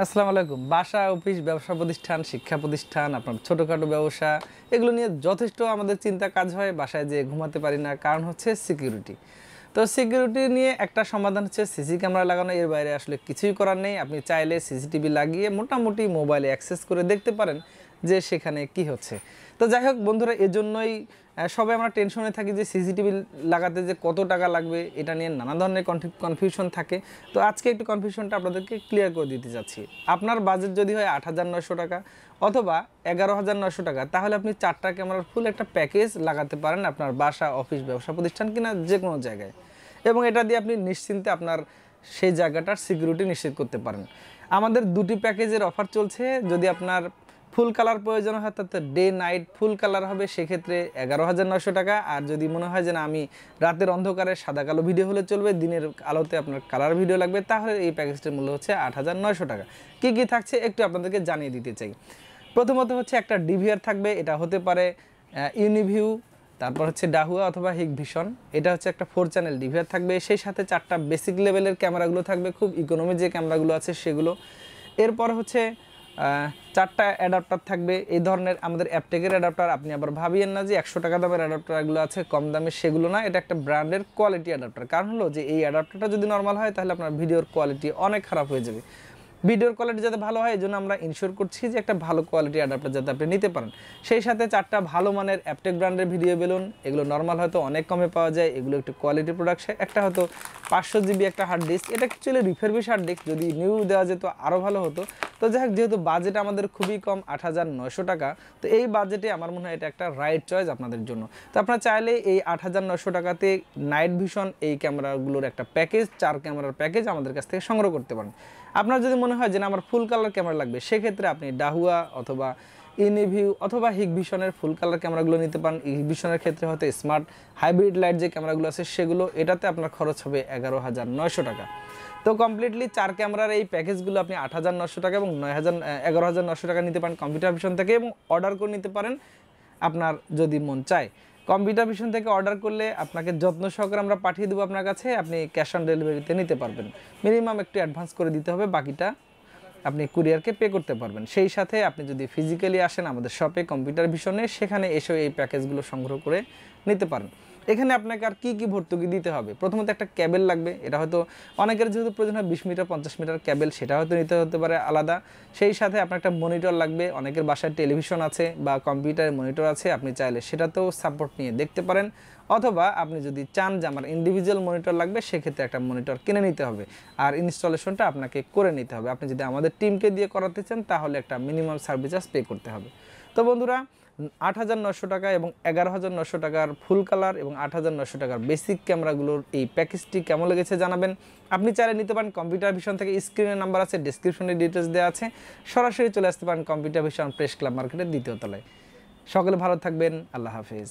আসসালামু আলাইকুম। বাসা, অফিস, ব্যবসা প্রতিষ্ঠান, শিক্ষা প্রতিষ্ঠান, আপনার ছোটোখাটো ব্যবসা এগুলো নিয়ে যথেষ্ট আমাদের চিন্তা কাজ হয়। বাসায় যেয়ে ঘুমাতে পারি না, কারণ হচ্ছে সিকিউরিটি। তো সিকিউরিটি নিয়ে একটা সমাধান হচ্ছে সিসি ক্যামেরা লাগানো। এর বাইরে আসলে কিছুই করার নেই। আপনি চাইলে সিসিটিভি লাগিয়ে মোটামুটি মোবাইলে অ্যাক্সেস করে দেখতে পারেন যে সেখানে কি হচ্ছে। তো যাই হোক বন্ধুরা, এজন্যই সবাই আমরা টেনশনে থাকি যে সিসিটিভি লাগাতে যে কত টাকা লাগবে, এটা নিয়ে নানা ধরনের কনফিউশন থাকে। তো আজকে একটু কনফিউশনটা আপনাদেরকে ক্লিয়ার করে দিতে চাচ্ছি। আপনার বাজেট যদি হয় ৮,৯০০ টাকা অথবা ১১,৯০০ টাকা, তাহলে আপনি 4টা ক্যামেরার ফুল একটা প্যাকেজ লাগাতে পারেন আপনার বাসা, অফিস, ব্যবসা প্রতিষ্ঠান কিনা যে কোনো জায়গায়। এবং এটা দিয়ে আপনি নিশ্চিন্তে আপনার সেই জায়গাটার সিকিউরিটি নিশ্চিত করতে পারেন। আমাদের 2টি প্যাকেজের অফার চলছে। যদি আপনার ফুল কালার প্রয়োজন হয়, তাতে ডে নাইট ফুল কালার হবে, সেক্ষেত্রে ১১,৯০০ টাকা। আর যদি মনে হয় যে না, আমি রাতের অন্ধকারে সাদা কালো ভিডিও হলে চলবে, দিনের আলোতে আপনার কালার ভিডিও লাগবে, তাহলে এই প্যাকেজটির মূল্য হচ্ছে ৮,৯০০ টাকা। কী কী থাকছে একটু আপনাদেরকে জানিয়ে দিতে চাই। প্রথমত হচ্ছে একটা ডিভিআর থাকবে, এটা হতে পারে ইউনিভিউ, তারপর হচ্ছে ডাহুয়া অথবা হিগভিশন। এটা হচ্ছে একটা 4 চ্যানেল ডিভিআর থাকবে। সেই সাথে 4টা বেসিক লেভেলের ক্যামেরাগুলো থাকবে, খুব ইকোনমি যে ক্যামেরাগুলো আছে সেগুলো। এরপর হচ্ছে 4টা অ্যাডাপ্টার থাকবে। এই ধরনের আমাদের অ্যাপটেকের অ্যাডাপ্টার। আপনি আবার ভাবিয়েন না যে 100 টাকা দামের অ্যাডাপ্টারগুলো আছে কম দামে, সেগুলো না। এটা একটা ব্র্যান্ডের কোয়ালিটি অ্যাডাপ্টার। কারণ হলো যে এই অ্যাডাপ্টারটা যদি নর্মাল হয়, তাহলে আপনার ভিডিওর কোয়ালিটি অনেক খারাপ হয়ে যাবে। ভিডিওর কোয়ালিটি যাতে ভালো হয়, এই জন্য আমরা ইনশিওর করছি যে একটা ভালো কোয়ালিটি অ্যাডাপ্টার যাতে আপনি নিতে পারেন। সেই সাথে 4টা ভালো মানের অ্যাপটেক ব্র্যান্ডের ভিডিও বেলুন। এগুলো নর্মাল হয়তো অনেক কমে পাওয়া যায়, এগুলো একটু কোয়ালিটি প্রোডাক্ট। একটা হয়তো 500 জিবি একটা হার্ড ডিস্ক। এটা অ্যাকচুয়ালি রিফারবিশ হার্ড ডিস্ক, যদি নিউ দেওয়া যেত আরও ভালো হতো। তো যাই হোক, যেহেতু বাজেট আমাদের খুবই কম, ৮,৯০০ টাকা, তো এই বাজেটে আমার মনে হয় এটা একটা রাইট চয়েস আপনাদের জন্য। তো আপনারা চাইলে এই ৮,৯০০ টাকাতে নাইট ভিশন এই ক্যামেরাগুলোর একটা প্যাকেজ, 4 ক্যামেরার প্যাকেজ আমাদের কাছ থেকে সংগ্রহ করতে পারেন। আপনার যদি মনে হয় যে না, আমার ফুল কালার ক্যামেরা লাগবে, সেক্ষেত্রে আপনি ডাহুয়া অথবা ইউনিভিউ অথবা হিগভিশনের ফুল কালার ক্যামেরাগুলো নিতে পারেন। হিগভিশনের ক্ষেত্রে হয়তো স্মার্ট হাইব্রিড লাইট যে ক্যামেরাগুলো আছে সেগুলো, এটাতে আপনার খরচ হবে ১১,৯০০ টাকা। তো কমপ্লিটলি 4 ক্যামেরার এই প্যাকেজগুলো আপনি ৮,৯০০ টাকা এবং ১১,৯০০ টাকা নিতে পারেন কম্পিউটার ভিশন থেকে, এবং অর্ডার করে নিতে পারেন আপনার যদি মন চায়। কম্পিউটার ভিশন থেকে অর্ডার করলে আপনাকে যত্ন সহকারে আমরা পাঠিয়ে দেবো আপনার কাছে, আপনি ক্যাশ অন ডেলিভারিতে নিতে পারবেন। মিনিমাম একটু অ্যাডভান্স করে দিতে হবে, বাকিটা আপনি কুরিয়ারকে পে করতে পারবেন। সেই সাথে আপনি যদি ফিজিক্যালি আসেন আমাদের শপে কম্পিউটার ভিশনে, সেখানে এসেও এই প্যাকেজগুলো সংগ্রহ করে নিতে পারেন। এখানে আপনাকে আর কী কী ভর্তুকি দিতে হবে? প্রথমত একটা ক্যাবেল লাগবে। এটা হয়তো অনেকের যেহেতু প্রয়োজন হয় 20 মিটার 50 মিটার ক্যাবেল, সেটা হয়তো নিতে হতে পারে আলাদা। সেই সাথে আপনার একটা মনিটর লাগবে। অনেকের বাসায় টেলিভিশন আছে বা কম্পিউটারের মনিটর আছে, আপনি চাইলে সেটাতেও সাপোর্ট নিয়ে দেখতে পারেন। অথবা আপনি যদি চান যে আমার ইন্ডিভিজুয়াল মনিটর লাগবে, সেক্ষেত্রে একটা মনিটর কিনে নিতে হবে, আর ইনস্টলেশনটা আপনাকে করে নিতে হবে। আপনি যদি আমাদের টিমকে দিয়ে করাতে চান, তাহলে একটা মিনিমাম সার্ভিস চার্জ পে করতে হবে। তো বন্ধুরা, ৮,৯০০ টাকা এবং ১১,৯০০ টাকার ফুল কালার এবং ৮,৯০০ টাকার বেসিক ক্যামেরাগুলোর এই প্যাকেজটি কেমন লেগেছে জানাবেন। আপনি চাইলে নিতে পারেন কম্পিউটার ভিশন থেকে। স্ক্রিনের নাম্বার আছে, ডেসক্রিপশনে ডিটেলস দেওয়া আছে। সরাসরি চলে আসতে পারেন কম্পিউটার ভিশন প্রেস ক্লাব মার্কেটের 2য় তলায়। সকলে ভালো থাকবেন। আল্লাহ হাফেজ।